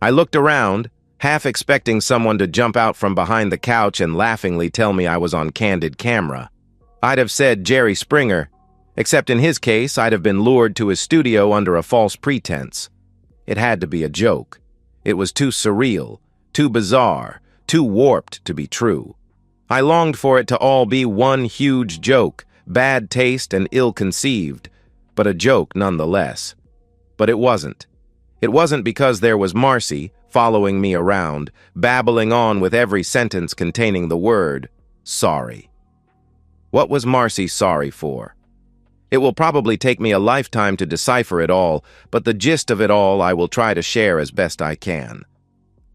I looked around, half expecting someone to jump out from behind the couch and laughingly tell me I was on candid camera. I'd have said Jerry Springer, except in his case, I'd have been lured to his studio under a false pretense. It had to be a joke. It was too surreal, too bizarre, too warped to be true. I longed for it to all be one huge joke, bad taste and ill-conceived, but a joke nonetheless. But it wasn't. It wasn't because there was Marcy following me around, babbling on with every sentence containing the word, sorry. What was Marcy sorry for? It will probably take me a lifetime to decipher it all, but the gist of it all I will try to share as best I can.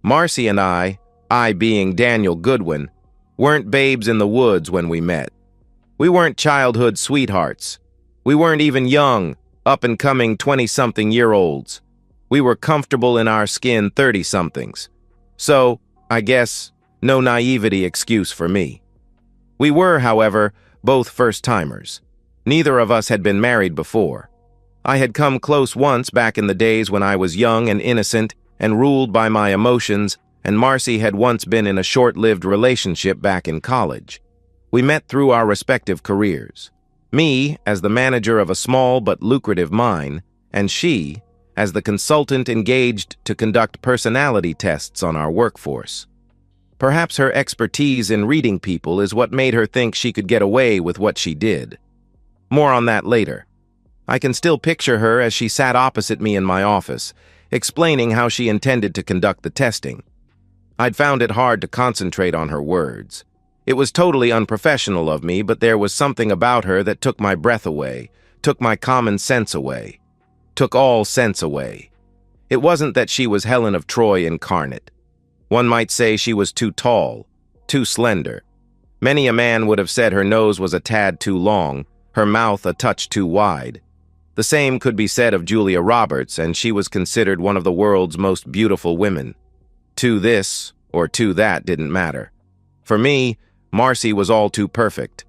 Marcy and I being Daniel Goodwin, weren't babes in the woods when we met. We weren't childhood sweethearts. We weren't even young, up-and-coming 20-something-year-olds. We were comfortable in our skin 30-somethings. So, I guess, no naivety excuse for me. We were, however, both first-timers. Neither of us had been married before. I had come close once back in the days when I was young and innocent and ruled by my emotions, and Marcy had once been in a short-lived relationship back in college. We met through our respective careers. Me, as the manager of a small but lucrative mine, and she, as the consultant engaged to conduct personality tests on our workforce. Perhaps her expertise in reading people is what made her think she could get away with what she did. More on that later. I can still picture her as she sat opposite me in my office, explaining how she intended to conduct the testing. I'd found it hard to concentrate on her words. It was totally unprofessional of me, but there was something about her that took my breath away, took my common sense away, took all sense away. It wasn't that she was Helen of Troy incarnate. One might say she was too tall, too slender. Many a man would have said her nose was a tad too long, her mouth a touch too wide. The same could be said of Julia Roberts, and she was considered one of the world's most beautiful women. To this or to that didn't matter. For me, Marcy was all too perfect.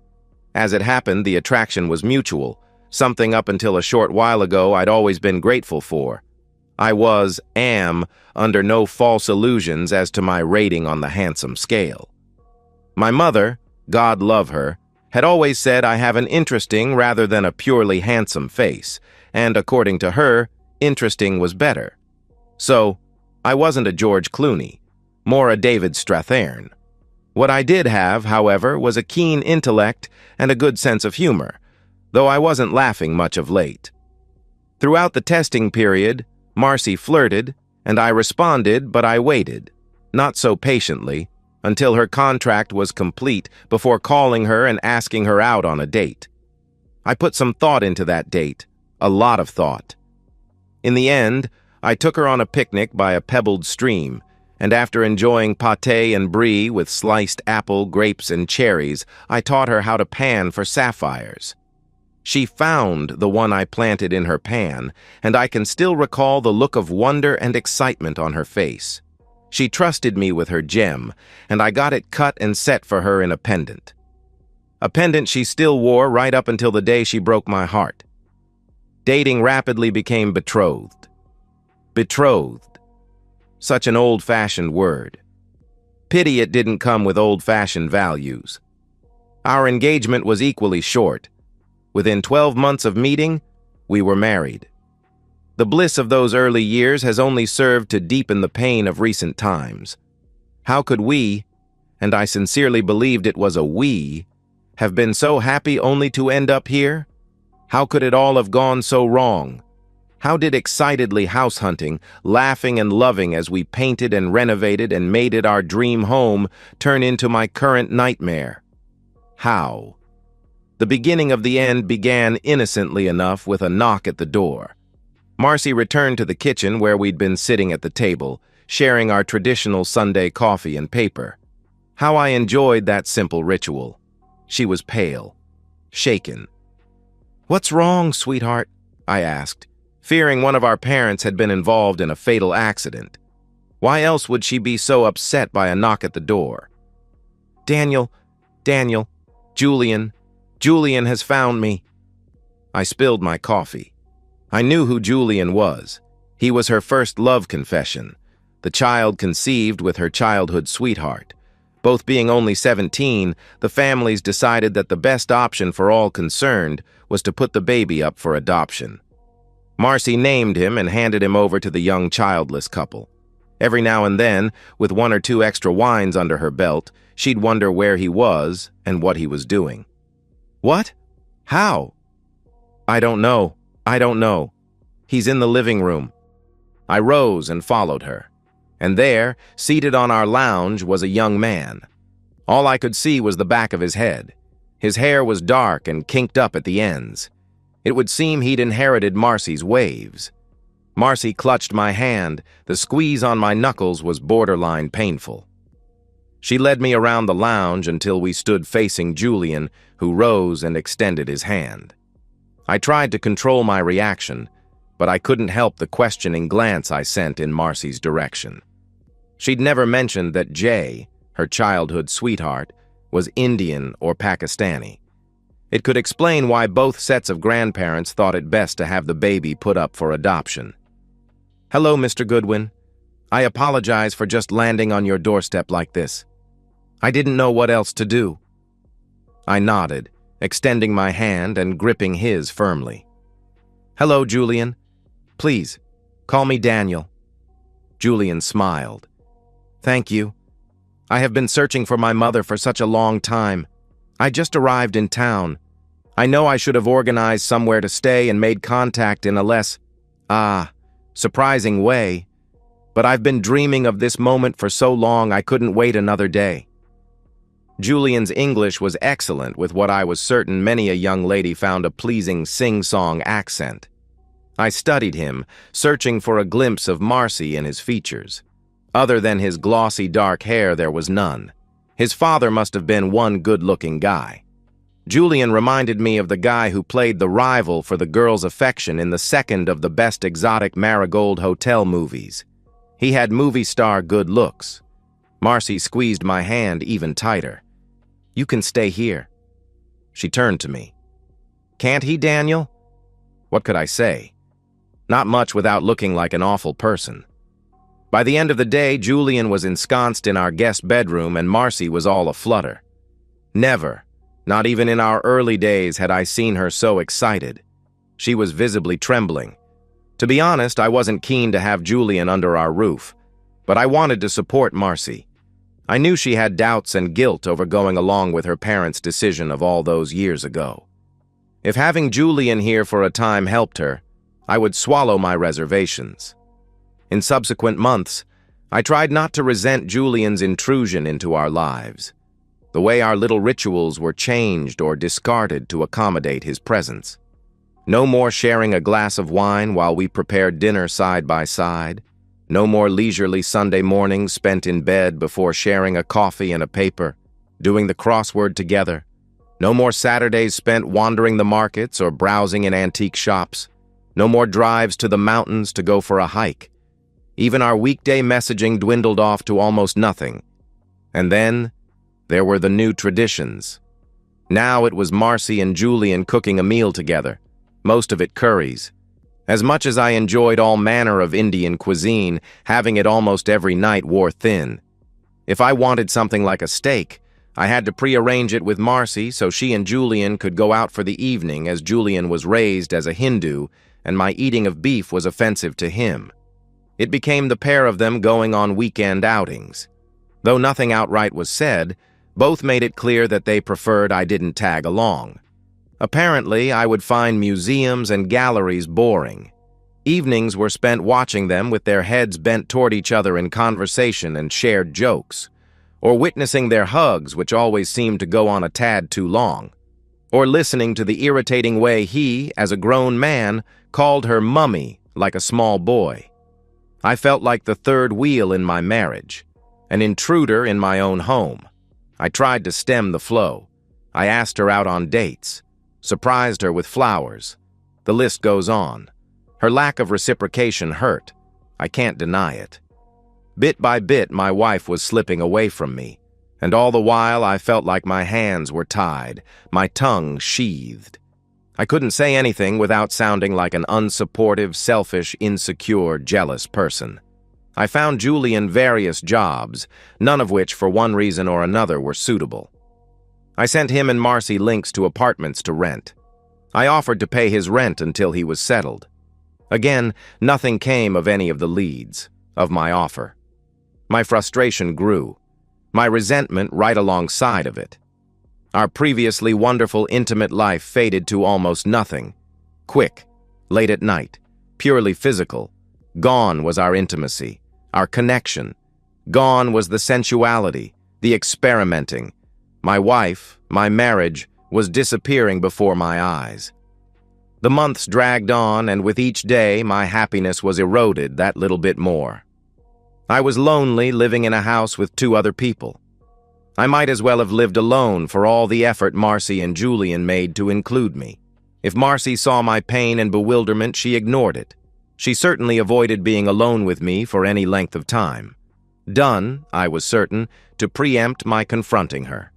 As it happened, the attraction was mutual, something up until a short while ago I'd always been grateful for. I am, under no false illusions as to my rating on the handsome scale. My mother, God love her, had always said I have an interesting rather than a purely handsome face, and according to her, interesting was better. So, I wasn't a George Clooney, more a David Strathairn. What I did have, however, was a keen intellect and a good sense of humor, though I wasn't laughing much of late. Throughout the testing period, Marcy flirted, and I responded, but I waited, not so patiently, until her contract was complete before calling her and asking her out on a date. I put some thought into that date, a lot of thought. In the end, I took her on a picnic by a pebbled stream, and after enjoying pâté and brie with sliced apple, grapes, and cherries, I taught her how to pan for sapphires. She found the one I planted in her pan, and I can still recall the look of wonder and excitement on her face. She trusted me with her gem, and I got it cut and set for her in a pendant. A pendant she still wore right up until the day she broke my heart. Dating rapidly became betrothed. Betrothed. Such an old-fashioned word. Pity it didn't come with old-fashioned values. Our engagement was equally short. Within 12 months of meeting, we were married. The bliss of those early years has only served to deepen the pain of recent times. How could we, and I sincerely believed it was a we, have been so happy only to end up here? How could it all have gone so wrong? How did excitedly house hunting, laughing and loving as we painted and renovated and made it our dream home, turn into my current nightmare? How? The beginning of the end began innocently enough with a knock at the door. Marcy returned to the kitchen where we'd been sitting at the table, sharing our traditional Sunday coffee and paper. How I enjoyed that simple ritual. She was pale, shaken. "What's wrong, sweetheart?" I asked, fearing one of our parents had been involved in a fatal accident. Why else would she be so upset by a knock at the door? Daniel, Julian has found me." I spilled my coffee. I knew who Julian was. He was her first love confession, the child conceived with her childhood sweetheart. Both being only 17, the families decided that the best option for all concerned was to put the baby up for adoption. Marcy named him and handed him over to the young childless couple. Every now and then, with 1 or 2 extra wines under her belt, she'd wonder where he was and what he was doing. "What? How?" I don't know. He's in the living room." I rose and followed her. And there, seated on our lounge, was a young man. All I could see was the back of his head. His hair was dark and kinked up at the ends. It would seem he'd inherited Marcy's waves. Marcy clutched my hand. The squeeze on my knuckles was borderline painful. She led me around the lounge until we stood facing Julian, who rose and extended his hand. I tried to control my reaction, but I couldn't help the questioning glance I sent in Marcy's direction. She'd never mentioned that Jay, her childhood sweetheart, was Indian or Pakistani. It could explain why both sets of grandparents thought it best to have the baby put up for adoption. "Hello, Mr. Goodwin. I apologize for just landing on your doorstep like this. I didn't know what else to do." I nodded, extending my hand and gripping his firmly. "Hello, Julian. Please, call me Daniel." Julian smiled. "Thank you. I have been searching for my mother for such a long time. I just arrived in town. I know I should have organized somewhere to stay and made contact in a less, surprising way, but I've been dreaming of this moment for so long I couldn't wait another day." Julian's English was excellent, with what I was certain many a young lady found a pleasing sing-song accent. I studied him, searching for a glimpse of Marcy in his features. Other than his glossy dark hair, there was none. His father must have been one good-looking guy. Julian reminded me of the guy who played the rival for the girl's affection in the second of the Best Exotic Marigold Hotel movies. He had movie star good looks. Marcy squeezed my hand even tighter. "You can stay here." She turned to me. "Can't he, Daniel?" What could I say? Not much without looking like an awful person. By the end of the day, Julian was ensconced in our guest bedroom and Marcy was all aflutter. Never, not even in our early days, had I seen her so excited. She was visibly trembling. To be honest, I wasn't keen to have Julian under our roof, but I wanted to support Marcy. I knew she had doubts and guilt over going along with her parents' decision of all those years ago. If having Julian here for a time helped her, I would swallow my reservations. In subsequent months, I tried not to resent Julian's intrusion into our lives. The way our little rituals were changed or discarded to accommodate his presence. No more sharing a glass of wine while we prepared dinner side by side. No more leisurely Sunday mornings spent in bed before sharing a coffee and a paper, doing the crossword together. No more Saturdays spent wandering the markets or browsing in antique shops. No more drives to the mountains to go for a hike. Even our weekday messaging dwindled off to almost nothing. And then, there were the new traditions. Now it was Marcy and Julian cooking a meal together, most of it curries. As much as I enjoyed all manner of Indian cuisine, having it almost every night wore thin. If I wanted something like a steak, I had to prearrange it with Marcy so she and Julian could go out for the evening, as Julian was raised as a Hindu and my eating of beef was offensive to him. It became the pair of them going on weekend outings. Though nothing outright was said, both made it clear that they preferred I didn't tag along. Apparently, I would find museums and galleries boring. Evenings were spent watching them with their heads bent toward each other in conversation and shared jokes, or witnessing their hugs, which always seemed to go on a tad too long, or listening to the irritating way he, as a grown man, called her mummy like a small boy. I felt like the third wheel in my marriage, an intruder in my own home. I tried to stem the flow. I asked her out on dates, surprised her with flowers. The list goes on. Her lack of reciprocation hurt. I can't deny it. Bit by bit, my wife was slipping away from me, and all the while I felt like my hands were tied, my tongue sheathed. I couldn't say anything without sounding like an unsupportive, selfish, insecure, jealous person. I found Julian various jobs, none of which, for one reason or another, were suitable. I sent him and Marcy links to apartments to rent. I offered to pay his rent until he was settled. Again, nothing came of any of the leads, of my offer. My frustration grew, my resentment right alongside of it. Our previously wonderful intimate life faded to almost nothing. Quick, late at night, purely physical. Gone was our intimacy, our connection. Gone was the sensuality, the experimenting. My wife, my marriage, was disappearing before my eyes. The months dragged on, and with each day my happiness was eroded that little bit more. I was lonely, living in a house with 2 other people. I might as well have lived alone for all the effort Marcy and Julian made to include me. If Marcy saw my pain and bewilderment, she ignored it. She certainly avoided being alone with me for any length of time. Done, I was certain, to preempt my confronting her.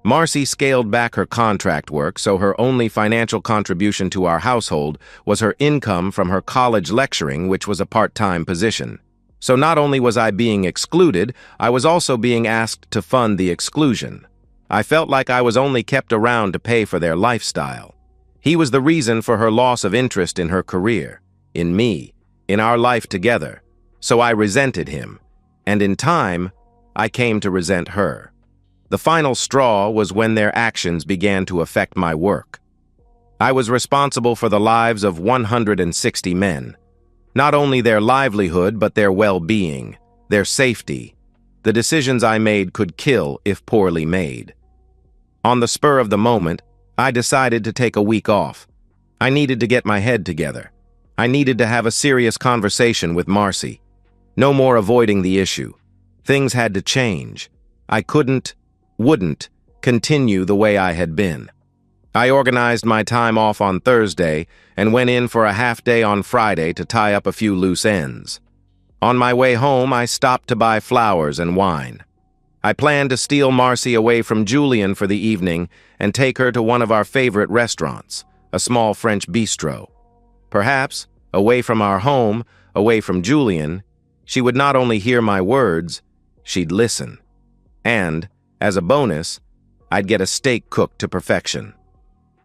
Marcy scaled back her contract work, so her only financial contribution to our household was her income from her college lecturing, which was a part-time position. So not only was I being excluded, I was also being asked to fund the exclusion. I felt like I was only kept around to pay for their lifestyle. He was the reason for her loss of interest in her career, in me, in our life together. So I resented him, and in time, I came to resent her. The final straw was when their actions began to affect my work. I was responsible for the lives of 160 men. Not only their livelihood, but their well-being, their safety. The decisions I made could kill if poorly made. On the spur of the moment, I decided to take a week off. I needed to get my head together. I needed to have a serious conversation with Marcy. No more avoiding the issue. Things had to change. I wouldn't continue the way I had been. I organized my time off on Thursday and went in for a half day on Friday to tie up a few loose ends. On my way home, I stopped to buy flowers and wine. I planned to steal Marcy away from Julian for the evening and take her to one of our favorite restaurants, a small French bistro. Perhaps, away from our home, away from Julian, she would not only hear my words, she'd listen. And, as a bonus, I'd get a steak cooked to perfection.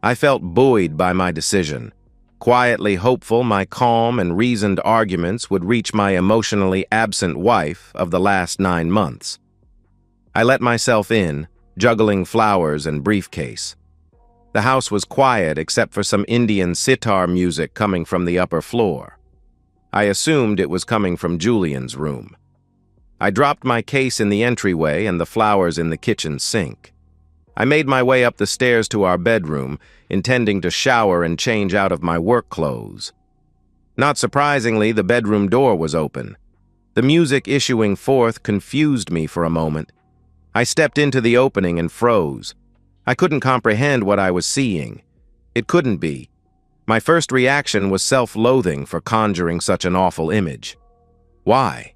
I felt buoyed by my decision, quietly hopeful my calm and reasoned arguments would reach my emotionally absent wife of the last 9 months. I let myself in, juggling flowers and briefcase. The house was quiet except for some Indian sitar music coming from the upper floor. I assumed it was coming from Julian's room. I dropped my case in the entryway and the flowers in the kitchen sink. I made my way up the stairs to our bedroom, intending to shower and change out of my work clothes. Not surprisingly, the bedroom door was open. The music issuing forth confused me for a moment. I stepped into the opening and froze. I couldn't comprehend what I was seeing. It couldn't be. My first reaction was self-loathing for conjuring such an awful image. Why?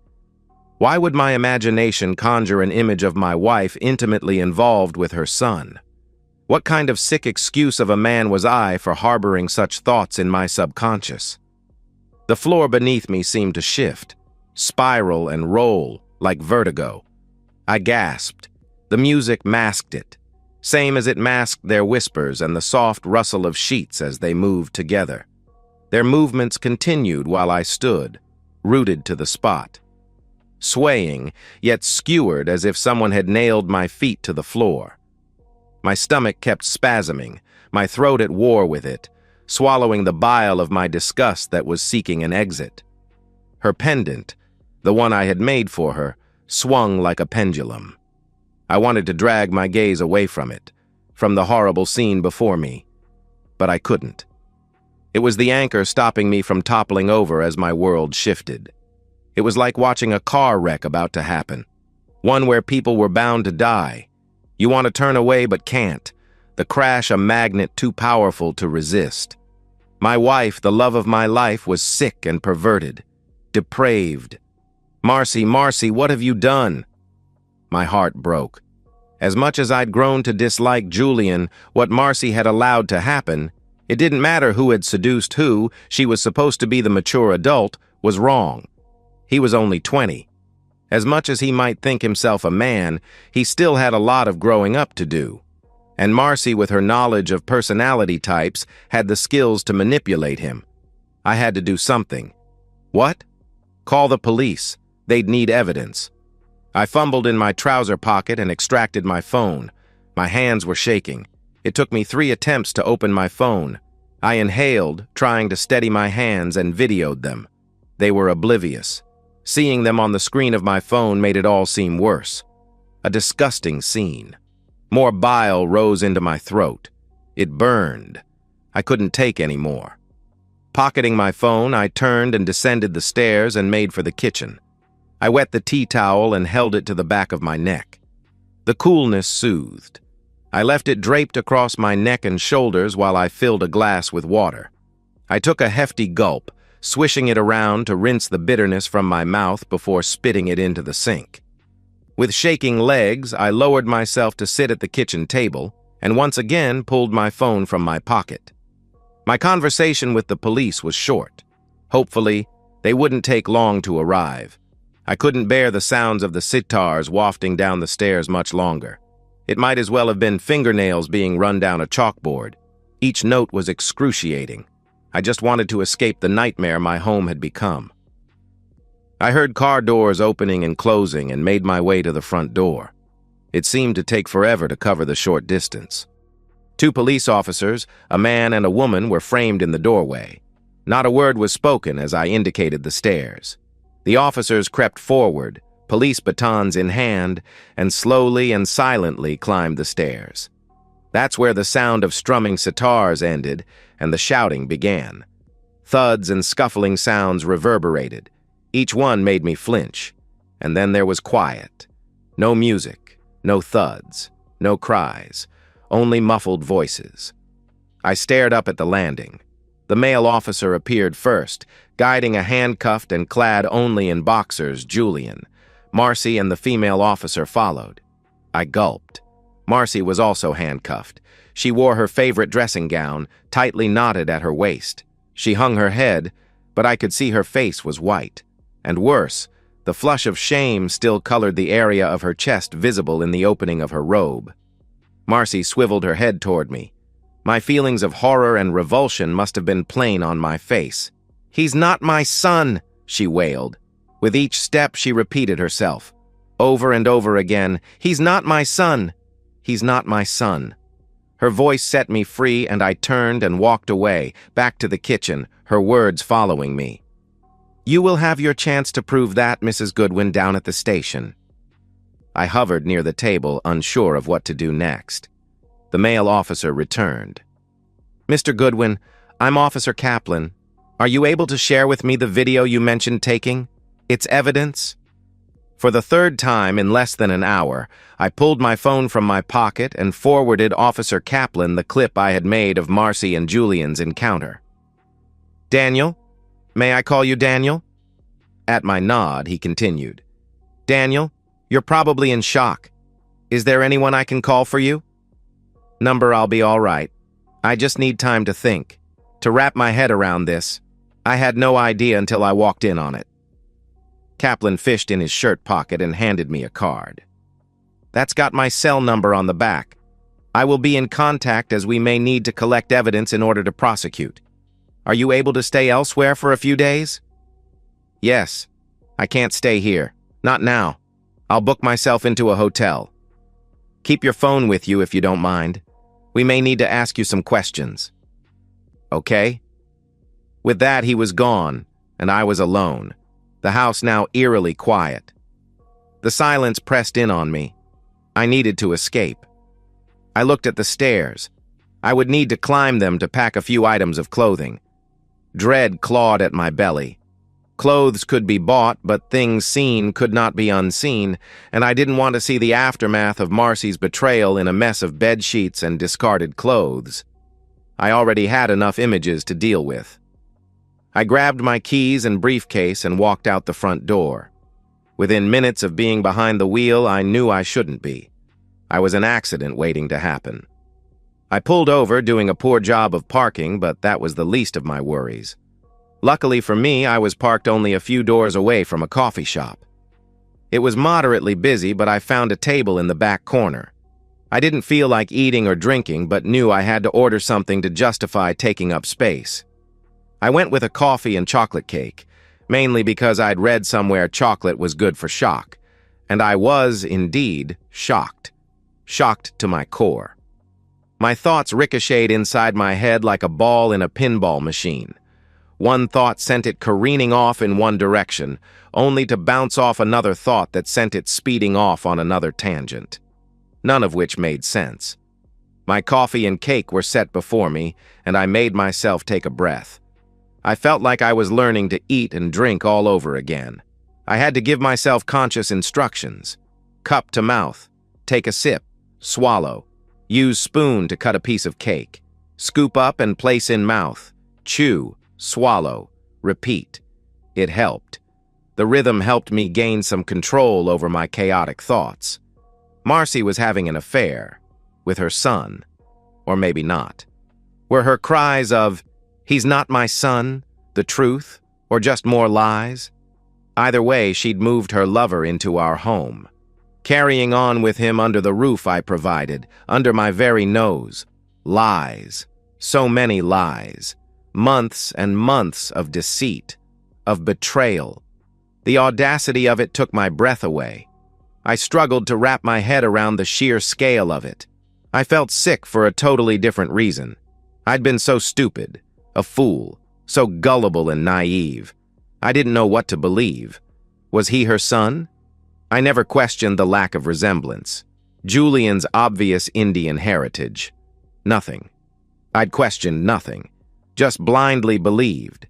Why would my imagination conjure an image of my wife intimately involved with her son? What kind of sick excuse of a man was I for harboring such thoughts in my subconscious? The floor beneath me seemed to shift, spiral and roll like vertigo. I gasped. The music masked it, same as it masked their whispers and the soft rustle of sheets as they moved together. Their movements continued while I stood, rooted to the spot. Swaying, yet skewered as if someone had nailed my feet to the floor. My stomach kept spasming, my throat at war with it, swallowing the bile of my disgust that was seeking an exit. Her pendant, the one I had made for her, swung like a pendulum. I wanted to drag my gaze away from it, from the horrible scene before me, but I couldn't. It was the anchor stopping me from toppling over as my world shifted. It was like watching a car wreck about to happen, one where people were bound to die. You want to turn away but can't, the crash a magnet too powerful to resist. My wife, the love of my life, was sick and perverted, depraved. Marcy, Marcy, what have you done? My heart broke. As much as I'd grown to dislike Julian, what Marcy had allowed to happen, it didn't matter who had seduced who, she was supposed to be the mature adult, was wrong. He was only 20. As much as he might think himself a man, he still had a lot of growing up to do. And Marcy, with her knowledge of personality types, had the skills to manipulate him. I had to do something. What? Call the police. They'd need evidence. I fumbled in my trouser pocket and extracted my phone. My hands were shaking. It took me 3 attempts to open my phone. I inhaled, trying to steady my hands, and videoed them. They were oblivious. Seeing them on the screen of my phone made it all seem worse. A disgusting scene. More bile rose into my throat. It burned. I couldn't take any more. Pocketing my phone, I turned and descended the stairs and made for the kitchen. I wet the tea towel and held it to the back of my neck. The coolness soothed. I left it draped across my neck and shoulders while I filled a glass with water. I took a hefty gulp, swishing it around to rinse the bitterness from my mouth before spitting it into the sink. With shaking legs, I lowered myself to sit at the kitchen table and once again pulled my phone from my pocket. My conversation with the police was short. Hopefully, they wouldn't take long to arrive. I couldn't bear the sounds of the sitars wafting down the stairs much longer. It might as well have been fingernails being run down a chalkboard. Each note was excruciating. I just wanted to escape the nightmare my home had become. I heard car doors opening and closing and made my way to the front door. It seemed to take forever to cover the short distance. 2 police officers, a man and a woman, were framed in the doorway. Not a word was spoken as I indicated the stairs. The officers crept forward, police batons in hand, and slowly and silently climbed the stairs. That's where the sound of strumming sitars ended and the shouting began. Thuds and scuffling sounds reverberated. Each one made me flinch. And then there was quiet. No music, no thuds, no cries, only muffled voices. I stared up at the landing. The male officer appeared first, guiding a handcuffed and clad only in boxers Julian. Marcy and the female officer followed. I gulped. Marcy was also handcuffed. She wore her favorite dressing gown, tightly knotted at her waist. She hung her head, but I could see her face was white. And worse, the flush of shame still colored the area of her chest visible in the opening of her robe. Marcy swiveled her head toward me. My feelings of horror and revulsion must have been plain on my face. "He's not my son," she wailed. With each step, she repeated herself. Over and over again, "He's not my son. He's not my son." Her voice set me free, and I turned and walked away, back to the kitchen, her words following me. "You will have your chance to prove that, Mrs. Goodwin, down at the station." I hovered near the table, unsure of what to do next. The male officer returned. "Mr. Goodwin, I'm Officer Kaplan. Are you able to share with me the video you mentioned taking? Its evidence?" For the 3rd time in less than an hour, I pulled my phone from my pocket and forwarded Officer Kaplan the clip I had made of Marcy and Julian's encounter. "Daniel? May I call you Daniel?" At my nod, he continued. "Daniel, you're probably in shock. Is there anyone I can call for you?" "Number, I'll be all right. I just need time to think, to wrap my head around this. I had no idea until I walked in on it." Kaplan fished in his shirt pocket and handed me a card. "That's got my cell number on the back. I will be in contact as we may need to collect evidence in order to prosecute. Are you able to stay elsewhere for a few days?" "Yes. I can't stay here. Not now. I'll book myself into a hotel. Keep your phone with you if you don't mind. We may need to ask you some questions." "Okay." With that, he was gone, and I was alone, the house now eerily quiet. The silence pressed in on me. I needed to escape. I looked at the stairs. I would need to climb them to pack a few items of clothing. Dread clawed at my belly. Clothes could be bought, but things seen could not be unseen, and I didn't want to see the aftermath of Marcy's betrayal in a mess of bedsheets and discarded clothes. I already had enough images to deal with. I grabbed my keys and briefcase and walked out the front door. Within minutes of being behind the wheel, I knew I shouldn't be. I was an accident waiting to happen. I pulled over, doing a poor job of parking, but that was the least of my worries. Luckily for me, I was parked only a few doors away from a coffee shop. It was moderately busy, but I found a table in the back corner. I didn't feel like eating or drinking, but knew I had to order something to justify taking up space. I went with a coffee and chocolate cake, mainly because I'd read somewhere chocolate was good for shock, and I was, indeed, shocked. Shocked to my core. My thoughts ricocheted inside my head like a ball in a pinball machine. One thought sent it careening off in one direction, only to bounce off another thought that sent it speeding off on another tangent. None of which made sense. My coffee and cake were set before me, and I made myself take a breath. I felt like I was learning to eat and drink all over again. I had to give myself conscious instructions. Cup to mouth. Take a sip. Swallow. Use spoon to cut a piece of cake. Scoop up and place in mouth. Chew. Swallow. Repeat. It helped. The rhythm helped me gain some control over my chaotic thoughts. Marcy was having an affair with her son. Or maybe not. Were her cries of, "He's not my son," the truth, or just more lies? Either way, she'd moved her lover into our home, carrying on with him under the roof I provided, under my very nose. Lies. So many lies. Months and months of deceit, of betrayal. The audacity of it took my breath away. I struggled to wrap my head around the sheer scale of it. I felt sick for a totally different reason. I'd been so stupid, a fool, so gullible and naive. I didn't know what to believe. Was he her son? I never questioned the lack of resemblance. Julian's obvious Indian heritage. Nothing. I'd questioned nothing. Just blindly believed.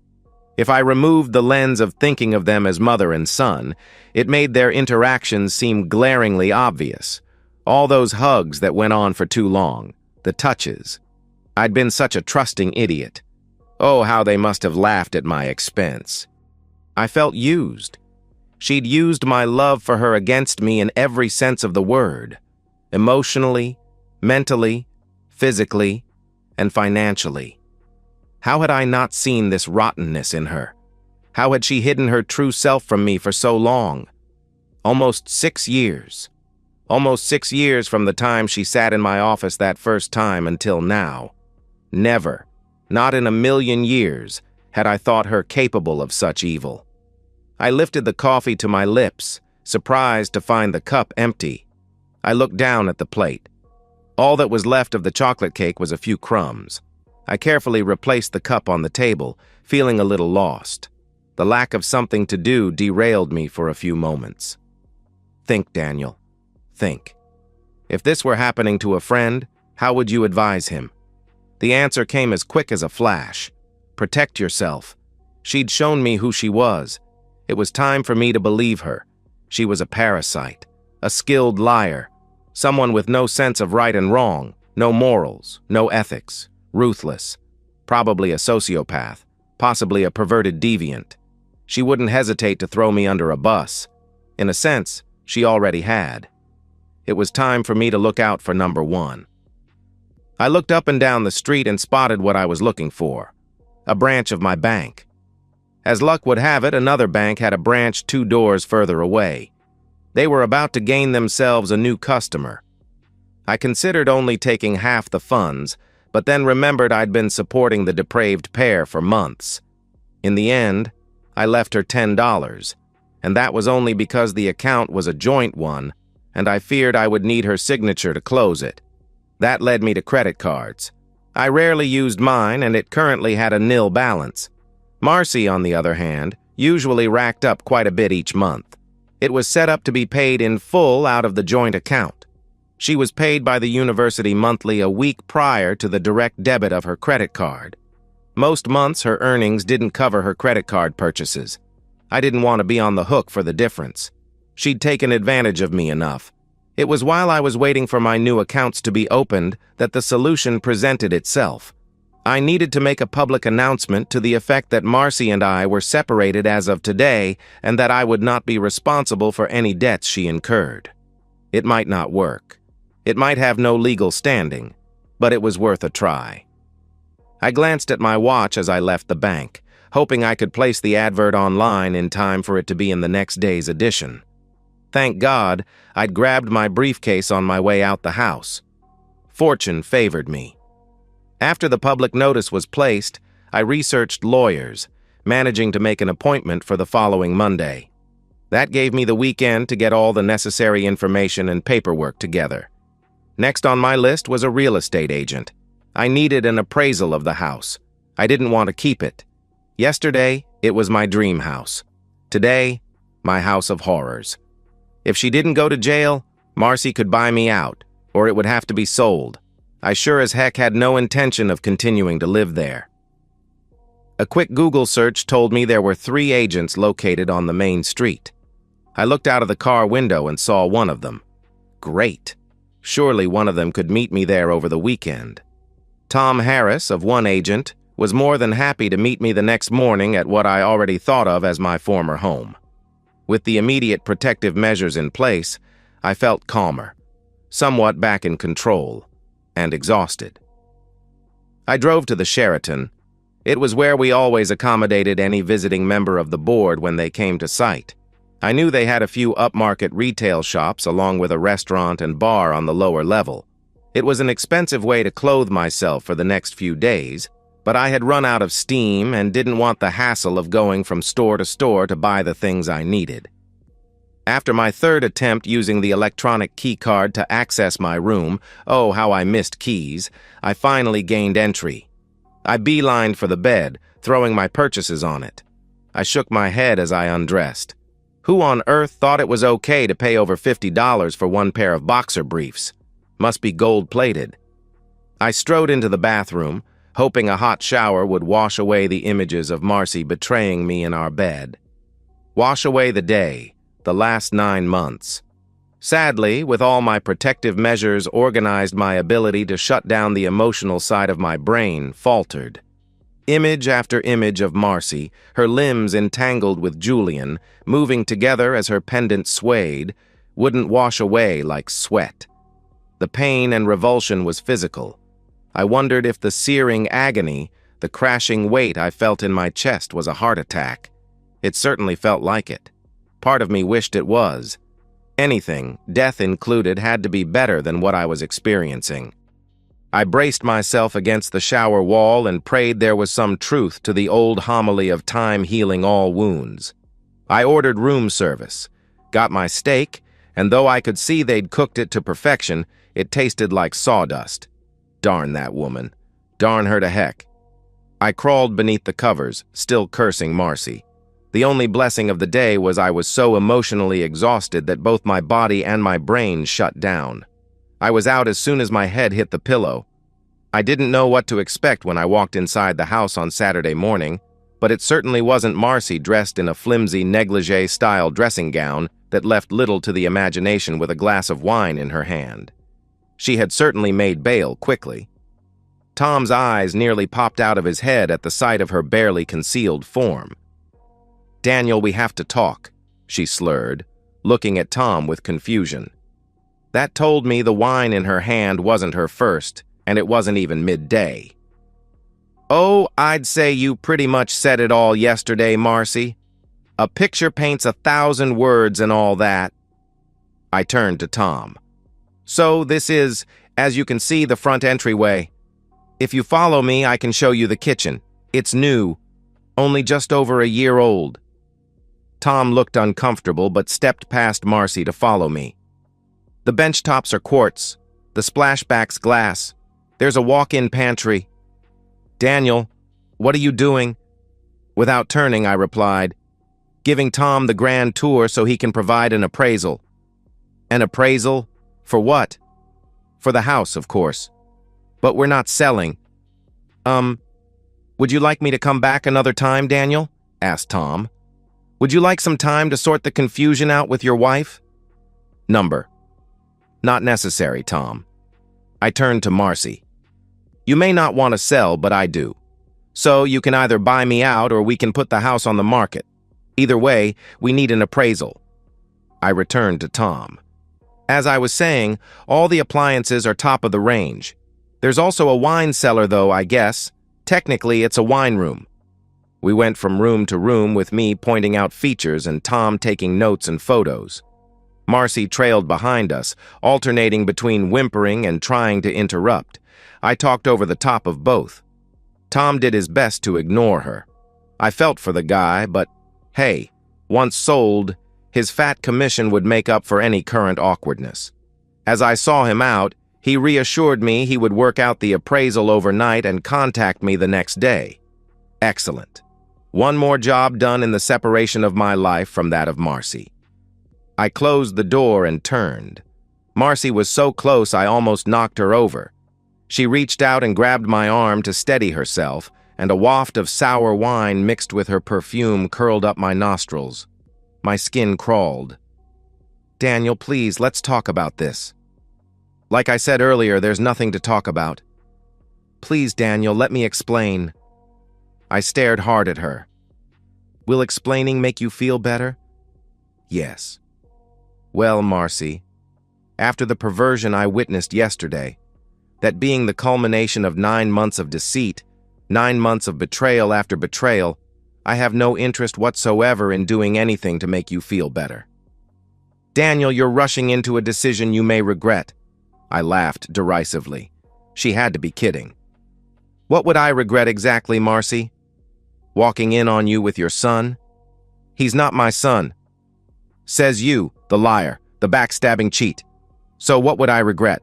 If I removed the lens of thinking of them as mother and son, it made their interactions seem glaringly obvious. All those hugs that went on for too long, the touches. I'd been such a trusting idiot. Oh, how they must have laughed at my expense. I felt used. She'd used my love for her against me in every sense of the word. Emotionally, mentally, physically, and financially. How had I not seen this rottenness in her? How had she hidden her true self from me for so long? Almost 6 years. Almost 6 years from the time she sat in my office that first time until now. Never, not in a million years, had I thought her capable of such evil. I lifted the coffee to my lips, surprised to find the cup empty. I looked down at the plate. All that was left of the chocolate cake was a few crumbs. I carefully replaced the cup on the table, feeling a little lost. The lack of something to do derailed me for a few moments. Think, Daniel. Think. If this were happening to a friend, how would you advise him? The answer came as quick as a flash. Protect yourself. She'd shown me who she was. It was time for me to believe her. She was a parasite, a skilled liar, someone with no sense of right and wrong, no morals, no ethics, ruthless, probably a sociopath, possibly a perverted deviant. She wouldn't hesitate to throw me under a bus. In a sense, she already had. It was time for me to look out for number one. I looked up and down the street and spotted what I was looking for. A branch of my bank. As luck would have it, another bank had a branch 2 doors further away. They were about to gain themselves a new customer. I considered only taking half the funds, but then remembered I'd been supporting the depraved pair for months. In the end, I left her $10, and that was only because the account was a joint one, and I feared I would need her signature to close it. That led me to credit cards. I rarely used mine, and it currently had a nil balance. Marcy, on the other hand, usually racked up quite a bit each month. It was set up to be paid in full out of the joint account. She was paid by the university monthly a week prior to the direct debit of her credit card. Most months her earnings didn't cover her credit card purchases. I didn't want to be on the hook for the difference. She'd taken advantage of me enough. It was while I was waiting for my new accounts to be opened that the solution presented itself. I needed to make a public announcement to the effect that Marcy and I were separated as of today and that I would not be responsible for any debts she incurred. It might not work. It might have no legal standing, but it was worth a try. I glanced at my watch as I left the bank, hoping I could place the advert online in time for it to be in the next day's edition. Thank God, I'd grabbed my briefcase on my way out the house. Fortune favored me. After the public notice was placed, I researched lawyers, managing to make an appointment for the following Monday. That gave me the weekend to get all the necessary information and paperwork together. Next on my list was a real estate agent. I needed an appraisal of the house. I didn't want to keep it. Yesterday, it was my dream house. Today, my house of horrors. If she didn't go to jail, Marcy could buy me out, or it would have to be sold. I sure as heck had no intention of continuing to live there. A quick Google search told me there were 3 agents located on the main street. I looked out of the car window and saw one of them. Great. Surely one of them could meet me there over the weekend. Tom Harris, of one agent, was more than happy to meet me the next morning at what I already thought of as my former home. With the immediate protective measures in place, I felt calmer, somewhat back in control, and exhausted. I drove to the Sheraton. It was where we always accommodated any visiting member of the board when they came to site. I knew they had a few upmarket retail shops along with a restaurant and bar on the lower level. It was an expensive way to clothe myself for the next few days, but I had run out of steam and didn't want the hassle of going from store to store to buy the things I needed. After my third attempt using the electronic key card to access my room, oh, how I missed keys, I finally gained entry. I beelined for the bed, throwing my purchases on it. I shook my head as I undressed. Who on earth thought it was okay to pay over $50 for one pair of boxer briefs? Must be gold-plated. I strode into the bathroom, hoping a hot shower would wash away the images of Marcy betraying me in our bed. Wash away the day, the last 9 months. Sadly, with all my protective measures organized, my ability to shut down the emotional side of my brain faltered. Image after image of Marcy, her limbs entangled with Julian, moving together as her pendant swayed, wouldn't wash away like sweat. The pain and revulsion was physical. I wondered if the searing agony, the crashing weight I felt in my chest was a heart attack. It certainly felt like it. Part of me wished it was. Anything, death included, had to be better than what I was experiencing. I braced myself against the shower wall and prayed there was some truth to the old homily of time healing all wounds. I ordered room service, got my steak, and though I could see they'd cooked it to perfection, it tasted like sawdust. Darn that woman. Darn her to heck. I crawled beneath the covers, still cursing Marcy. The only blessing of the day was I was so emotionally exhausted that both my body and my brain shut down. I was out as soon as my head hit the pillow. I didn't know what to expect when I walked inside the house on Saturday morning, but it certainly wasn't Marcy dressed in a flimsy negligee-style dressing gown that left little to the imagination with a glass of wine in her hand. She had certainly made bail quickly. Tom's eyes nearly popped out of his head at the sight of her barely concealed form. "Daniel, we have to talk," she slurred, looking at Tom with confusion. That told me the wine in her hand wasn't her first, and it wasn't even midday. "Oh, I'd say you pretty much said it all yesterday, Marcy. A picture paints 1,000 words and all that." I turned to Tom. "So this is, as you can see, the front entryway. If you follow me, I can show you the kitchen. It's new, only just over a year old." Tom looked uncomfortable but stepped past Marcy to follow me. "The bench tops are quartz, the splashback's glass. There's a walk-in pantry." "Daniel, what are you doing?" Without turning, I replied, "Giving Tom the grand tour so he can provide an appraisal." "An appraisal? For what?" "For the house, of course. But we're not selling." Would you like me to come back another time, Daniel?" asked Tom. "Would you like some time to sort the confusion out with your wife?" Number. "Not necessary, Tom." I turned to Marcy. "You may not want to sell, but I do. So you can either buy me out or we can put the house on the market. Either way, we need an appraisal." I returned to Tom. "As I was saying, all the appliances are top of the range. There's also a wine cellar, though, I guess. Technically, it's a wine room." We went from room to room with me pointing out features and Tom taking notes and photos. Marcy trailed behind us, alternating between whimpering and trying to interrupt. I talked over the top of both. Tom did his best to ignore her. I felt for the guy, but hey, once sold, his fat commission would make up for any current awkwardness. As I saw him out, he reassured me he would work out the appraisal overnight and contact me the next day. Excellent. One more job done in the separation of my life from that of Marcy. I closed the door and turned. Marcy was so close I almost knocked her over. She reached out and grabbed my arm to steady herself, and a waft of sour wine mixed with her perfume curled up my nostrils. My skin crawled. "Daniel, please, let's talk about this." "Like I said earlier, there's nothing to talk about." "Please, Daniel, let me explain." I stared hard at her. "Will explaining make you feel better?" "Yes." "Well, Marcy, after the perversion I witnessed yesterday, that being the culmination of 9 months of deceit, 9 months of betrayal after betrayal, I have no interest whatsoever in doing anything to make you feel better." "Daniel, you're rushing into a decision you may regret." I laughed derisively. She had to be kidding. "What would I regret exactly, Marcy? Walking in on you with your son? He's not my son. Says you, the liar, the backstabbing cheat. So what would I regret?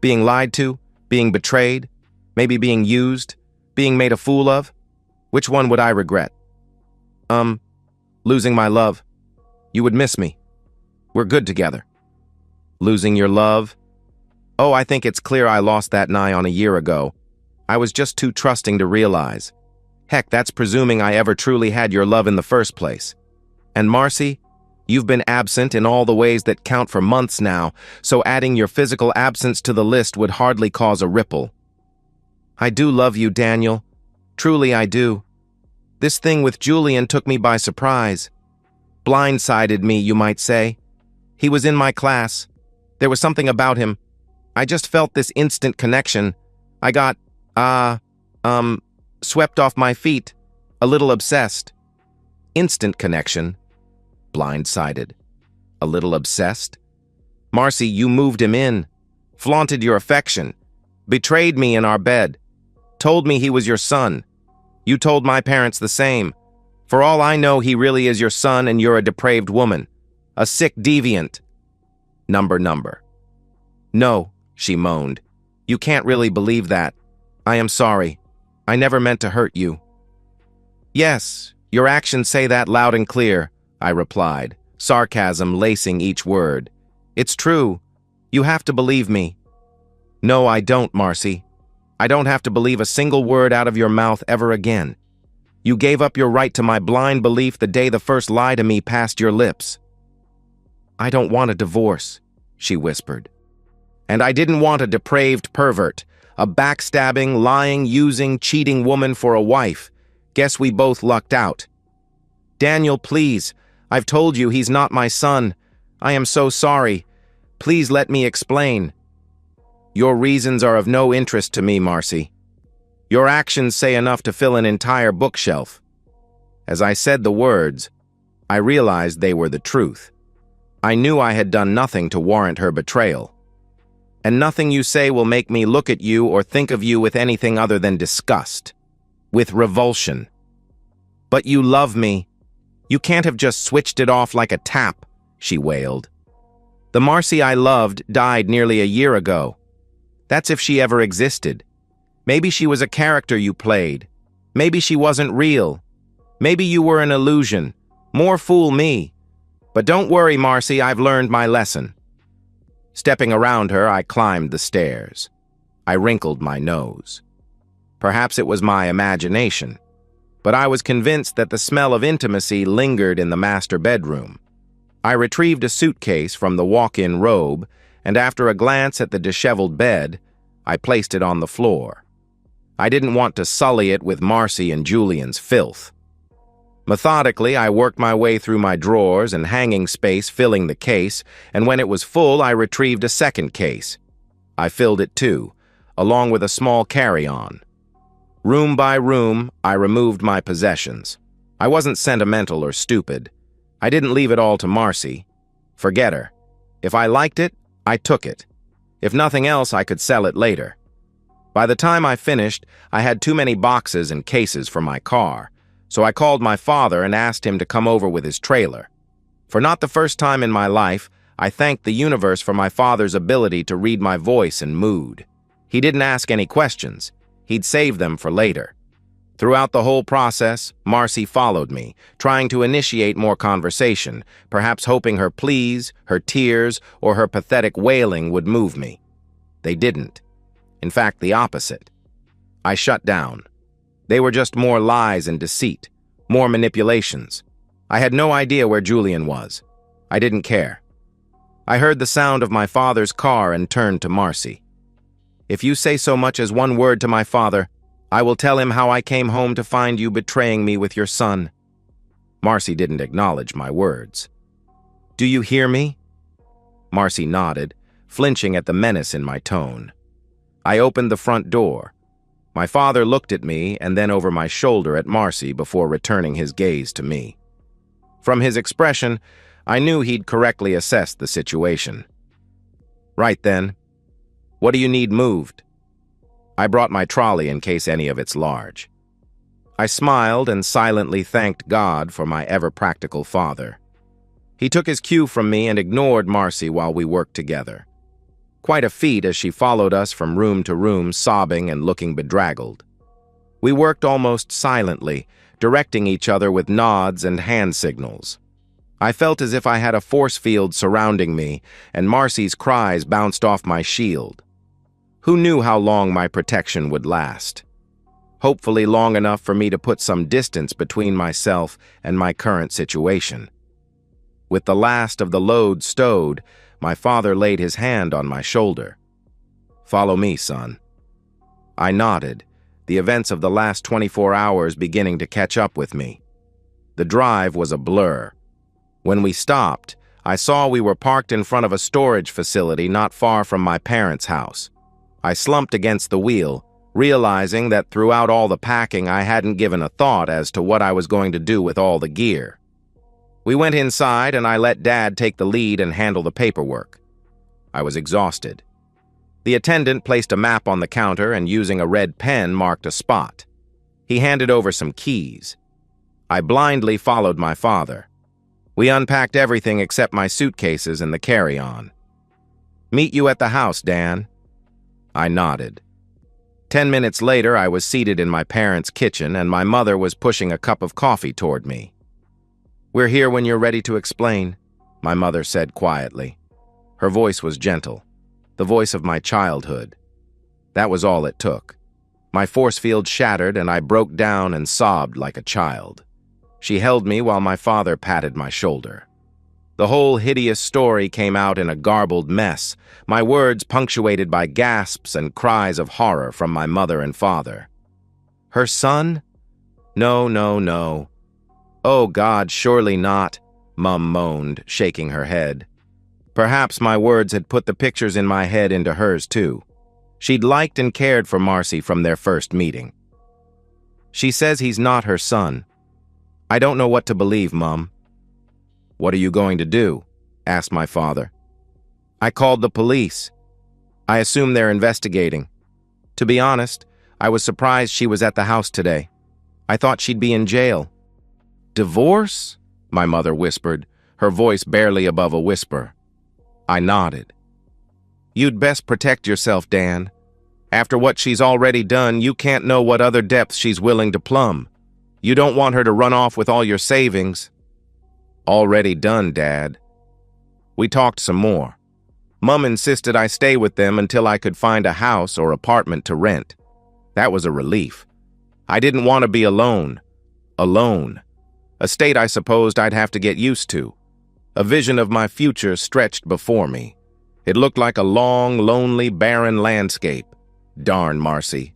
Being lied to? Being betrayed? Maybe being used? Being made a fool of? Which one would I regret? Losing my love. You would miss me. We're good together. Losing your love? Oh, I think it's clear I lost that nigh on a year ago. I was just too trusting to realize. Heck, that's presuming I ever truly had your love in the first place. And Marcy, you've been absent in all the ways that count for months now, so adding your physical absence to the list would hardly cause a ripple. I do love you, Daniel. Truly I do. This thing with Julian took me by surprise. Blindsided me, you might say. He was in my class. There was something about him. I just felt this instant connection. I got, swept off my feet, a little obsessed. Instant connection. Blindsided. A little obsessed? Marcy, you moved him in, flaunted your affection, betrayed me in our bed, told me he was your son. You told my parents the same. For all I know, he really is your son and you're a depraved woman. A sick deviant. Number. No, she moaned. You can't really believe that. I am sorry. I never meant to hurt you. Yes, your actions say that loud and clear, I replied, sarcasm lacing each word. It's true. You have to believe me. No, I don't, Marcy. I don't have to believe a single word out of your mouth ever again. You gave up your right to my blind belief the day the first lie to me passed your lips. I don't want a divorce, she whispered. And I didn't want a depraved pervert, a backstabbing, lying, using, cheating woman for a wife. Guess we both lucked out. Daniel, please. I've told you he's not my son. I am so sorry. Please let me explain. Your reasons are of no interest to me, Marcy. Your actions say enough to fill an entire bookshelf. As I said the words, I realized they were the truth. I knew I had done nothing to warrant her betrayal. And nothing you say will make me look at you or think of you with anything other than disgust, with revulsion. But you love me. You can't have just switched it off like a tap, she wailed. The Marcy I loved died nearly a year ago. That's if she ever existed. Maybe she was a character you played. Maybe she wasn't real. Maybe you were an illusion. More fool me. But don't worry, Marcy, I've learned my lesson. Stepping around her, I climbed the stairs. I wrinkled my nose. Perhaps it was my imagination, but I was convinced that the smell of intimacy lingered in the master bedroom. I retrieved a suitcase from the walk-in robe, and after a glance at the disheveled bed, I placed it on the floor. I didn't want to sully it with Marcy and Julian's filth. Methodically, I worked my way through my drawers and hanging space, filling the case, and when it was full, I retrieved a second case. I filled it too, along with a small carry-on. Room by room, I removed my possessions. I wasn't sentimental or stupid. I didn't leave it all to Marcy. Forget her. If I liked it, I took it. If nothing else, I could sell it later. By the time I finished, I had too many boxes and cases for my car, so I called my father and asked him to come over with his trailer. For not the first time in my life, I thanked the universe for my father's ability to read my voice and mood. He didn't ask any questions. He'd save them for later. Throughout the whole process, Marcy followed me, trying to initiate more conversation, perhaps hoping her pleas, her tears, or her pathetic wailing would move me. They didn't. In fact, the opposite. I shut down. They were just more lies and deceit, more manipulations. I had no idea where Julian was. I didn't care. I heard the sound of my father's car and turned to Marcy. If you say so much as one word to my father, I will tell him how I came home to find you betraying me with your son. Marcy didn't acknowledge my words. Do you hear me? Marcy nodded, flinching at the menace in my tone. I opened the front door. My father looked at me and then over my shoulder at Marcy before returning his gaze to me. From his expression, I knew he'd correctly assessed the situation. Right then, what do you need moved? I brought my trolley in case any of it's large. I smiled and silently thanked God for my ever-practical father. He took his cue from me and ignored Marcy while we worked together. Quite a feat as she followed us from room to room, sobbing and looking bedraggled. We worked almost silently, directing each other with nods and hand signals. I felt as if I had a force field surrounding me, and Marcy's cries bounced off my shield. Who knew how long my protection would last? Hopefully long enough for me to put some distance between myself and my current situation. With the last of the load stowed, my father laid his hand on my shoulder. Follow me, son. I nodded, the events of the last 24 hours beginning to catch up with me. The drive was a blur. When we stopped, I saw we were parked in front of a storage facility not far from my parents' house. I slumped against the wheel, realizing that throughout all the packing I hadn't given a thought as to what I was going to do with all the gear. We went inside and I let Dad take the lead and handle the paperwork. I was exhausted. The attendant placed a map on the counter and using a red pen marked a spot. He handed over some keys. I blindly followed my father. We unpacked everything except my suitcases and the carry-on. Meet you at the house, Dan. I nodded. 10 minutes later, I was seated in my parents' kitchen and my mother was pushing a cup of coffee toward me. We're here when you're ready to explain, my mother said quietly. Her voice was gentle, the voice of my childhood. That was all it took. My force field shattered and I broke down and sobbed like a child. She held me while my father patted my shoulder. The whole hideous story came out in a garbled mess, my words punctuated by gasps and cries of horror from my mother and father. Her son? No, no, no. Oh God, surely not, Mum moaned, shaking her head. Perhaps my words had put the pictures in my head into hers too. She'd liked and cared for Marcy from their first meeting. She says he's not her son. I don't know what to believe, Mum. What are you going to do? Asked my father. I called the police. I assume they're investigating. To be honest, I was surprised she was at the house today. I thought she'd be in jail. Divorce? My mother whispered, her voice barely above a whisper. I nodded. You'd best protect yourself, Dan. After what she's already done, you can't know what other depths she's willing to plumb. You don't want her to run off with all your savings. Already done, Dad. We talked some more. Mum insisted I stay with them until I could find a house or apartment to rent. That was a relief. I didn't want to be alone. Alone. A state I supposed I'd have to get used to. A vision of my future stretched before me. It looked like a long, lonely, barren landscape. Darn Marcy.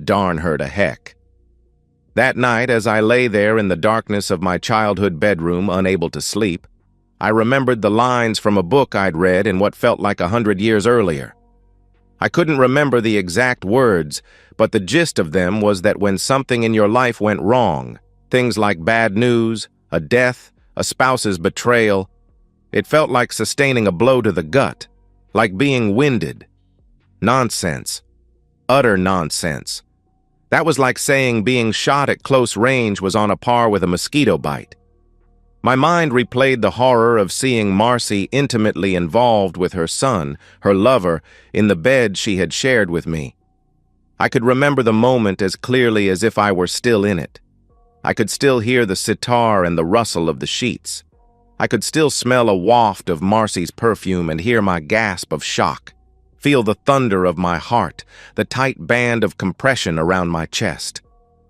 Darn her to heck. That night, as I lay there in the darkness of my childhood bedroom, unable to sleep, I remembered the lines from a book I'd read in what felt like 100 years earlier. I couldn't remember the exact words, but the gist of them was that when something in your life went wrong, Things like bad news, a death, a spouse's betrayal. It felt like sustaining a blow to the gut, like being winded. Nonsense. Utter nonsense. That was like saying being shot at close range was on a par with a mosquito bite. My mind replayed the horror of seeing Marcy intimately involved with her son, her lover, in the bed she had shared with me. I could remember the moment as clearly as if I were still in it. I could still hear the sitar and the rustle of the sheets. I could still smell a waft of Marcy's perfume and hear my gasp of shock, feel the thunder of my heart, the tight band of compression around my chest.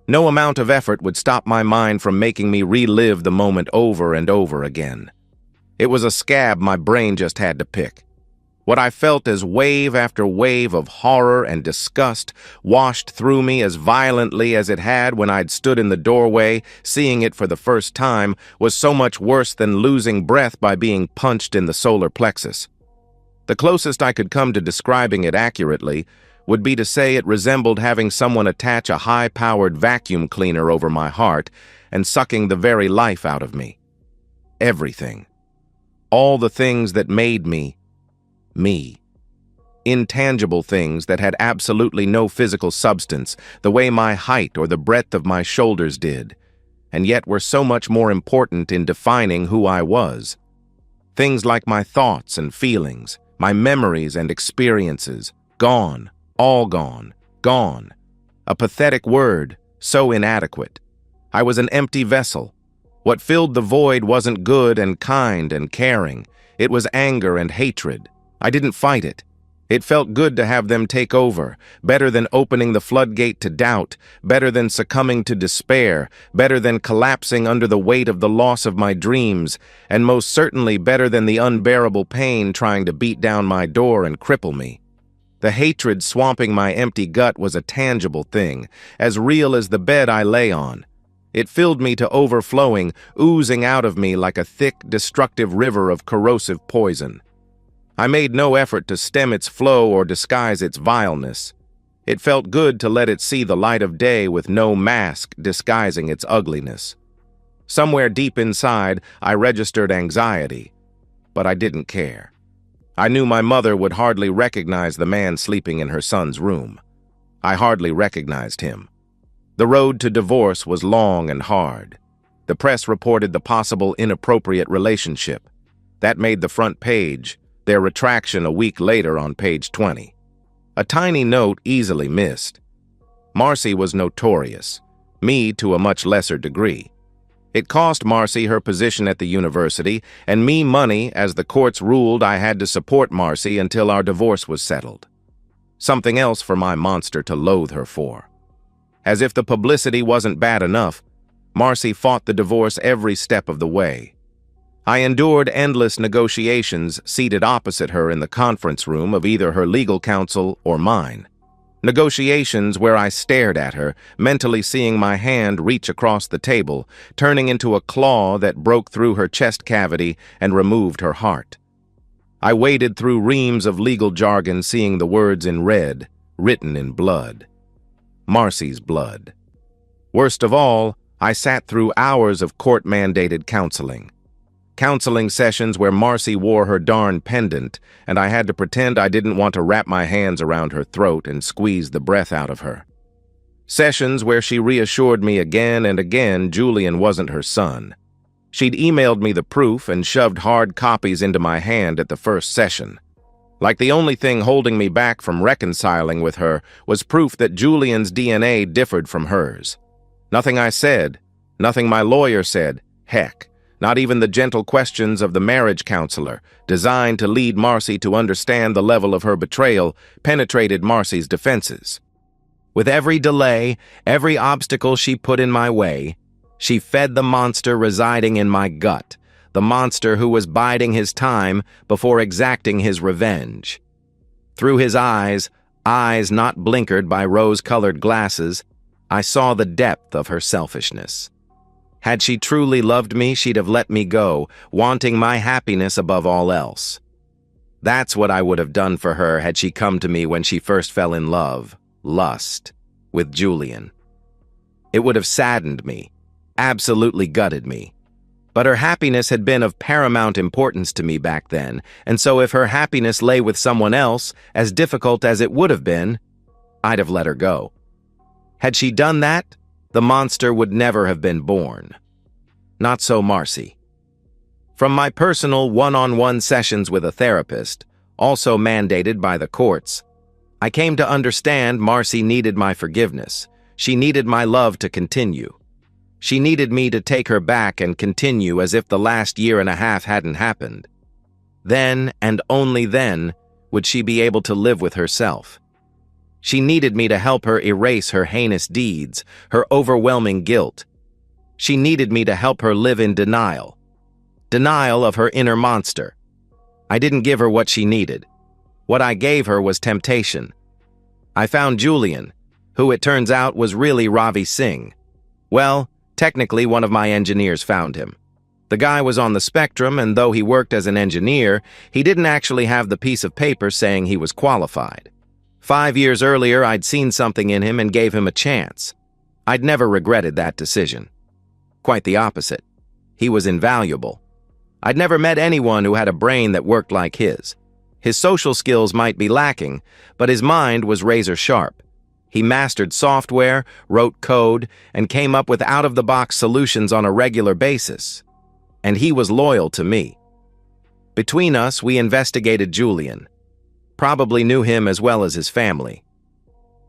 No amount of effort would stop my mind from making me relive the moment over and over again. It was a scab my brain just had to pick. What I felt as wave after wave of horror and disgust washed through me as violently as it had when I'd stood in the doorway, seeing it for the first time, was so much worse than losing breath by being punched in the solar plexus. The closest I could come to describing it accurately would be to say it resembled having someone attach a high-powered vacuum cleaner over my heart and sucking the very life out of me. Everything. All the things that made me. Intangible things that had absolutely no physical substance, the way my height or the breadth of my shoulders did, and yet were so much more important in defining who I was. Things like my thoughts and feelings, my memories and experiences, gone, all gone, gone. A pathetic word, so inadequate. I was an empty vessel. What filled the void wasn't good and kind and caring. It was anger and hatred. I didn't fight it. It felt good to have them take over, better than opening the floodgate to doubt, better than succumbing to despair, better than collapsing under the weight of the loss of my dreams, and most certainly better than the unbearable pain trying to beat down my door and cripple me. The hatred swamping my empty gut was a tangible thing, as real as the bed I lay on. It filled me to overflowing, oozing out of me like a thick, destructive river of corrosive poison. I made no effort to stem its flow or disguise its vileness. It felt good to let it see the light of day with no mask disguising its ugliness. Somewhere deep inside, I registered anxiety, but I didn't care. I knew my mother would hardly recognize the man sleeping in her son's room. I hardly recognized him. The road to divorce was long and hard. The press reported the possible inappropriate relationship. That made the front page, their retraction a week later on page 20. A tiny note easily missed. Marcy was notorious, me to a much lesser degree. It cost Marcy her position at the university, and me money as the courts ruled I had to support Marcy until our divorce was settled. Something else for my monster to loathe her for. As if the publicity wasn't bad enough, Marcy fought the divorce every step of the way. I endured endless negotiations seated opposite her in the conference room of either her legal counsel or mine. Negotiations where I stared at her, mentally seeing my hand reach across the table, turning into a claw that broke through her chest cavity and removed her heart. I waded through reams of legal jargon, seeing the words in red, written in blood. Marcy's blood. Worst of all, I sat through hours of court-mandated counseling. Counseling sessions where Marcy wore her darn pendant, and I had to pretend I didn't want to wrap my hands around her throat and squeeze the breath out of her. Sessions where she reassured me again and again Julian wasn't her son. She'd emailed me the proof and shoved hard copies into my hand at the first session. Like the only thing holding me back from reconciling with her was proof that Julian's DNA differed from hers. Nothing I said, nothing my lawyer said, heck, not even the gentle questions of the marriage counselor, designed to lead Marcy to understand the level of her betrayal, penetrated Marcy's defenses. With every delay, every obstacle she put in my way, she fed the monster residing in my gut, the monster who was biding his time before exacting his revenge. Through his eyes not blinkered by rose-colored glasses, I saw the depth of her selfishness. Had she truly loved me, she'd have let me go, wanting my happiness above all else. That's what I would have done for her had she come to me when she first fell in love, lust, with Julian. It would have saddened me. absolutely gutted me. But her happiness had been of paramount importance to me back then, and so if her happiness lay with someone else, as difficult as it would have been, I'd have let her go. Had she done that, the monster would never have been born. Not so Marcy. From my personal one-on-one sessions with a therapist, also mandated by the courts, I came to understand Marcy needed my forgiveness. She needed my love to continue. She needed me to take her back and continue as if the last year and a half hadn't happened. Then, and only then, would she be able to live with herself. She needed me to help her erase her heinous deeds, her overwhelming guilt. She needed me to help her live in denial. Denial of her inner monster. I didn't give her what she needed. What I gave her was temptation. I found Julian, who it turns out was really Ravi Singh. Well, technically one of my engineers found him. The guy was on the spectrum, and though he worked as an engineer, he didn't actually have the piece of paper saying he was qualified. 5 years earlier, I'd seen something in him and gave him a chance. I'd never regretted that decision. Quite the opposite. He was invaluable. I'd never met anyone who had a brain that worked like his. His social skills might be lacking, but his mind was razor sharp. He mastered software, wrote code, and came up with out-of-the-box solutions on a regular basis. And he was loyal to me. Between us, we investigated Julian. Probably knew him as well as his family.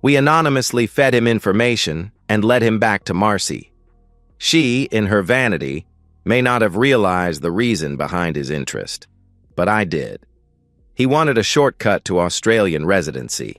We anonymously fed him information and led him back to Marcy. She, in her vanity, may not have realized the reason behind his interest, but I did. He wanted a shortcut to Australian residency.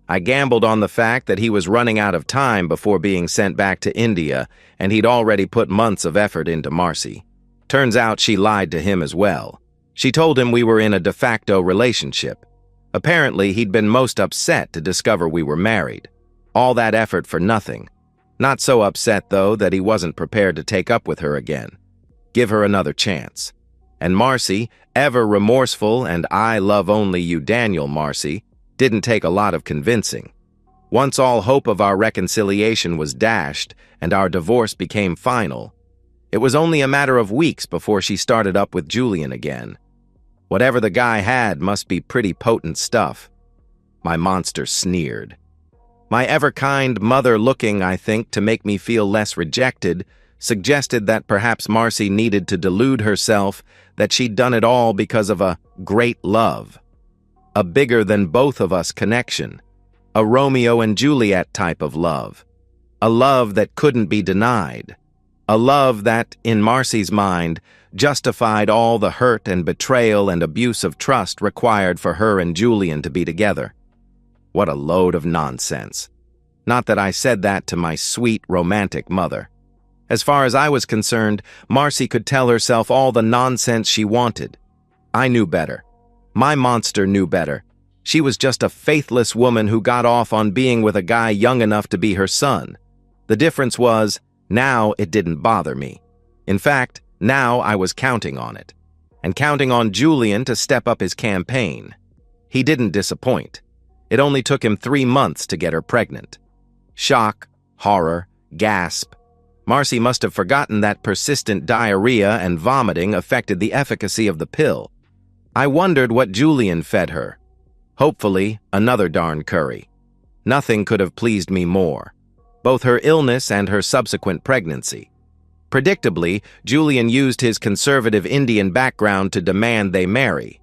I gambled on the fact that he was running out of time before being sent back to India, and he'd already put months of effort into Marcy. Turns out she lied to him as well. She told him we were in a de facto relationship. Apparently, he'd been most upset to discover we were married. All that effort for nothing. Not so upset, though, that he wasn't prepared to take up with her again. Give her another chance. And Marcy, ever remorseful and I love only you Daniel Marcy, didn't take a lot of convincing. Once all hope of our reconciliation was dashed and our divorce became final, it was only a matter of weeks before she started up with Julian again. Whatever the guy had must be pretty potent stuff. My monster sneered. My ever-kind mother looking, I think, to make me feel less rejected, suggested that perhaps Marcy needed to delude herself that she'd done it all because of a great love. A bigger-than-both-of-us connection. A Romeo and Juliet type of love. A love that couldn't be denied. A love that, in Marcy's mind, justified all the hurt and betrayal and abuse of trust required for her and Julian to be together. What a load of nonsense. Not that I said that to my sweet, romantic mother. As far as I was concerned, Marcy could tell herself all the nonsense she wanted. I knew better. My monster knew better. She was just a faithless woman who got off on being with a guy young enough to be her son. The difference was, now it didn't bother me. In fact, now I was counting on it. And counting on Julian to step up his campaign. He didn't disappoint. It only took him 3 months to get her pregnant. Shock, horror, gasp. Marcy must have forgotten that persistent diarrhea and vomiting affected the efficacy of the pill. I wondered what Julian fed her. Hopefully, another darn curry. Nothing could have pleased me more. Both her illness and her subsequent pregnancy. Predictably, Julian used his conservative Indian background to demand they marry.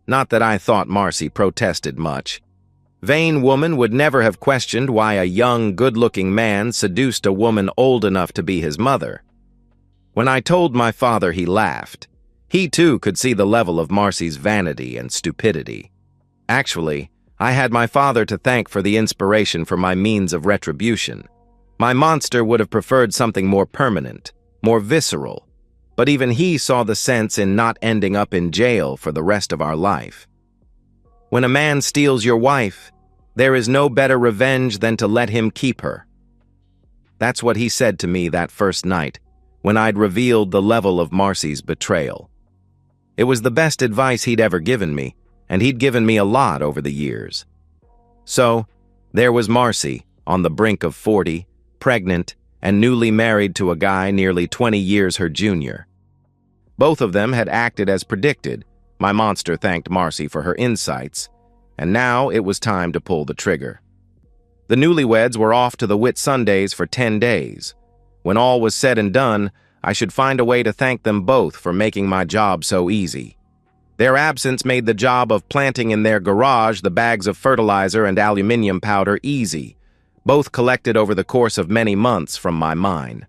Not that I thought Marcy protested much. Vain woman would never have questioned why a young, good-looking man seduced a woman old enough to be his mother. When I told my father, he laughed. He, too, could see the level of Marcy's vanity and stupidity. Actually, I had my father to thank for the inspiration for my means of retribution. My monster would have preferred something more permanent, more visceral, but even he saw the sense in not ending up in jail for the rest of our life. When a man steals your wife, there is no better revenge than to let him keep her. That's what he said to me that first night, when I'd revealed the level of Marcy's betrayal. It was the best advice he'd ever given me, and he'd given me a lot over the years. So, there was Marcy, on the brink of 40, pregnant, and newly married to a guy nearly 20 years her junior. Both of them had acted as predicted. My monster thanked Marcy for her insights, and now it was time to pull the trigger. The newlyweds were off to the Whitsundays for 10 days. When all was said and done, I should find a way to thank them both for making my job so easy. Their absence made the job of planting in their garage the bags of fertilizer and aluminium powder easy, both collected over the course of many months from my mine.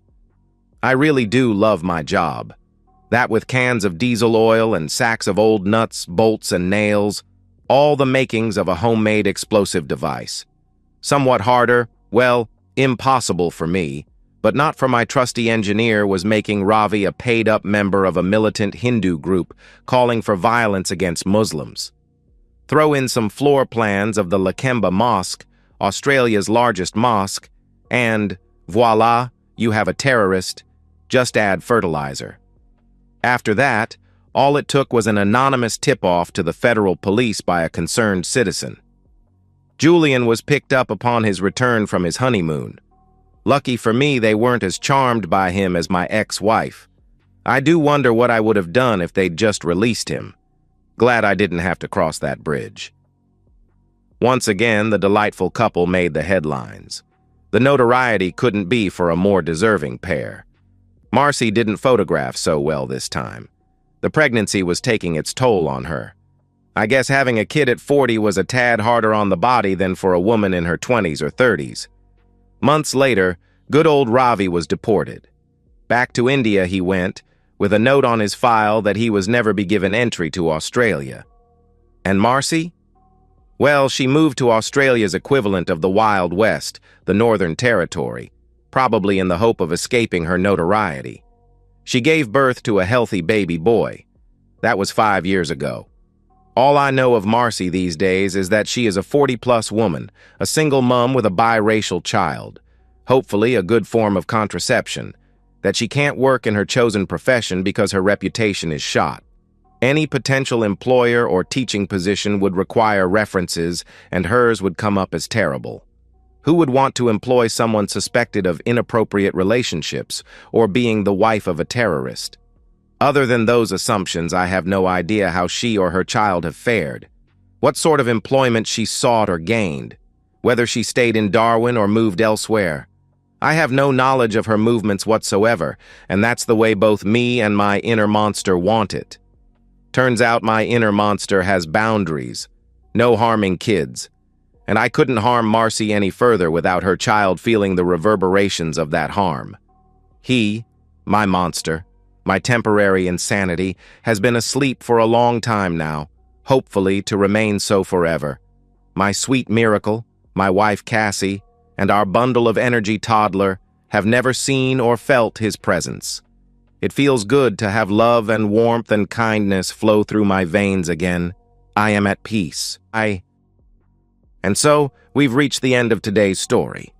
I really do love my job. That with cans of diesel oil and sacks of old nuts, bolts, and nails, all the makings of a homemade explosive device. Somewhat harder, well, impossible for me, but not for my trusty engineer, was making Ravi a paid-up member of a militant Hindu group calling for violence against Muslims. Throw in some floor plans of the Lakemba Mosque, Australia's largest mosque, and, voila, you have a terrorist. Just add fertilizer. After that, all it took was an anonymous tip-off to the federal police by a concerned citizen. Julian was picked up upon his return from his honeymoon. Lucky for me, they weren't as charmed by him as my ex-wife. I do wonder what I would have done if they'd just released him. Glad I didn't have to cross that bridge. Once again, the delightful couple made the headlines. The notoriety couldn't be for a more deserving pair. Marcy didn't photograph so well this time. The pregnancy was taking its toll on her. I guess having a kid at 40 was a tad harder on the body than for a woman in her 20s or 30s. Months later, good old Ravi was deported. Back to India he went, with a note on his file that he was never be given entry to Australia. And Marcy? Well, she moved to Australia's equivalent of the Wild West, the Northern Territory, probably in the hope of escaping her notoriety. She gave birth to a healthy baby boy. That was 5 years ago. All I know of Marcy these days is that she is a 40-plus woman, a single mom with a biracial child, hopefully a good form of contraception, that she can't work in her chosen profession because her reputation is shot. Any potential employer or teaching position would require references, and hers would come up as terrible. Who would want to employ someone suspected of inappropriate relationships or being the wife of a terrorist? Other than those assumptions, I have no idea how she or her child have fared, what sort of employment she sought or gained, whether she stayed in Darwin or moved elsewhere. I have no knowledge of her movements whatsoever, and that's the way both me and my inner monster want it. Turns out my inner monster has boundaries, no harming kids, and I couldn't harm Marcy any further without her child feeling the reverberations of that harm. He, my monster, my temporary insanity, has been asleep for a long time now, hopefully to remain so forever. My sweet miracle, my wife Cassie, and our bundle of energy toddler have never seen or felt his presence. It feels good to have love and warmth and kindness flow through my veins again. I am at peace. And so, we've reached the end of today's story.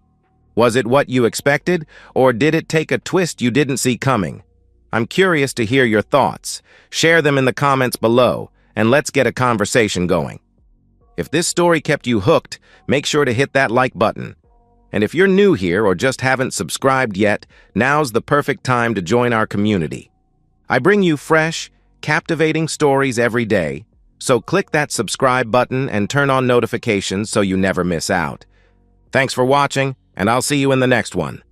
Was it what you expected, or did it take a twist you didn't see coming? I'm curious to hear your thoughts. Share them in the comments below, and let's get a conversation going. If this story kept you hooked, make sure to hit that like button. And if you're new here or just haven't subscribed yet, now's the perfect time to join our community. I bring you fresh, captivating stories every day, so click that subscribe button and turn on notifications so you never miss out. Thanks for watching, and I'll see you in the next one.